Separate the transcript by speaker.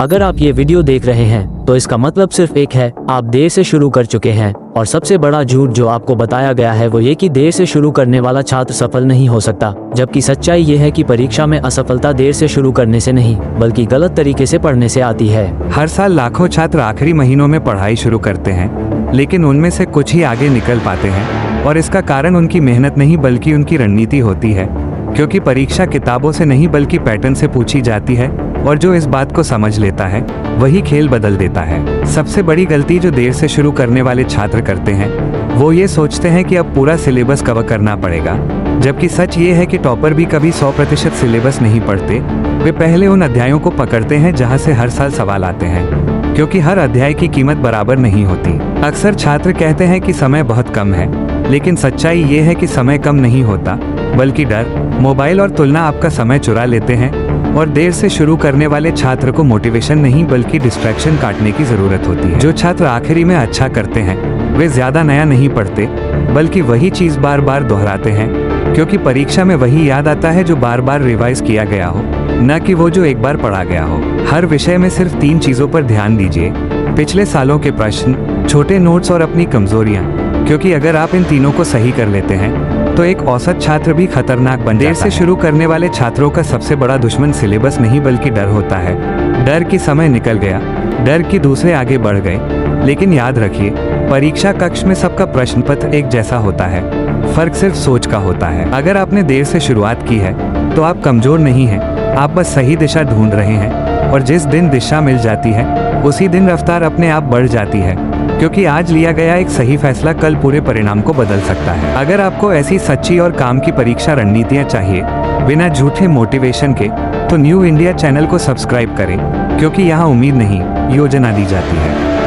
Speaker 1: अगर आप ये वीडियो देख रहे हैं तो इसका मतलब सिर्फ एक है, आप देर से शुरू कर चुके हैं। और सबसे बड़ा झूठ जो आपको बताया गया है वो ये कि देर से शुरू करने वाला छात्र सफल नहीं हो सकता, जबकि सच्चाई ये है कि परीक्षा में असफलता देर से शुरू करने से नहीं बल्कि गलत तरीके से पढ़ने से आती है।
Speaker 2: हर साल लाखों छात्र आखिरी महीनों में पढ़ाई शुरू करते हैं, लेकिन उनमें से कुछ ही आगे निकल पाते हैं और इसका कारण उनकी मेहनत नहीं बल्कि उनकी रणनीति होती है। क्योंकि परीक्षा किताबों से नहीं बल्कि पैटर्न से पूछी जाती है और जो इस बात को समझ लेता है वही खेल बदल देता है। सबसे बड़ी गलती जो देर से शुरू करने वाले छात्र करते हैं वो ये सोचते हैं कि अब पूरा सिलेबस कवर करना पड़ेगा, जबकि सच ये है कि टॉपर भी कभी 100% सिलेबस नहीं पढ़ते। वे पहले उन अध्यायों को पकड़ते हैं जहां से हर साल सवाल आते हैं, क्योंकि हर अध्याय की कीमत बराबर नहीं होती। अक्सर छात्र कहते हैं कि समय बहुत कम है, लेकिन सच्चाई ये है कि समय कम नहीं होता बल्कि डर, मोबाइल और तुलना आपका समय चुरा लेते हैं। और देर से शुरू करने वाले छात्र को मोटिवेशन नहीं बल्कि डिस्ट्रैक्शन काटने की जरूरत होती है। जो छात्र आखिरी में अच्छा करते हैं वे ज्यादा नया नहीं पढ़ते बल्कि वही चीज बार बार दोहराते हैं, क्योंकि परीक्षा में वही याद आता है जो बार बार रिवाइज किया गया हो, न कि वो जो एक बार पढ़ा गया हो। हर विषय में सिर्फ 3 चीजों पर ध्यान दीजिए: पिछले सालों के प्रश्न, छोटे नोट्स और अपनी कमजोरियां, क्योंकि अगर आप इन तीनों को सही कर लेते हैं तो एक औसत छात्र भी खतरनाक बन जाता है। देर से शुरू करने वाले छात्रों का सबसे बड़ा दुश्मन सिलेबस नहीं बल्कि डर होता है। डर कि समय निकल गया, डर कि दूसरे आगे बढ़ गए। लेकिन याद रखिए, परीक्षा कक्ष में सबका प्रश्न पत्र एक जैसा होता है, फर्क सिर्फ सोच का होता है। अगर आपने देर से शुरुआत की है तो आप कमजोर नहीं हैं, आप बस सही दिशा ढूंढ रहे हैं। और जिस दिन दिशा मिल जाती है उसी दिन रफ्तार अपने आप बढ़ जाती है, क्योंकि आज लिया गया एक सही फैसला कल पूरे परिणाम को बदल सकता है। अगर आपको ऐसी सच्ची और काम की परीक्षा रणनीतियां चाहिए बिना झूठे मोटिवेशन के, तो न्यू इंडिया चैनल को सब्सक्राइब करें, क्योंकि यहाँ उम्मीद नहीं, योजना दी जाती है।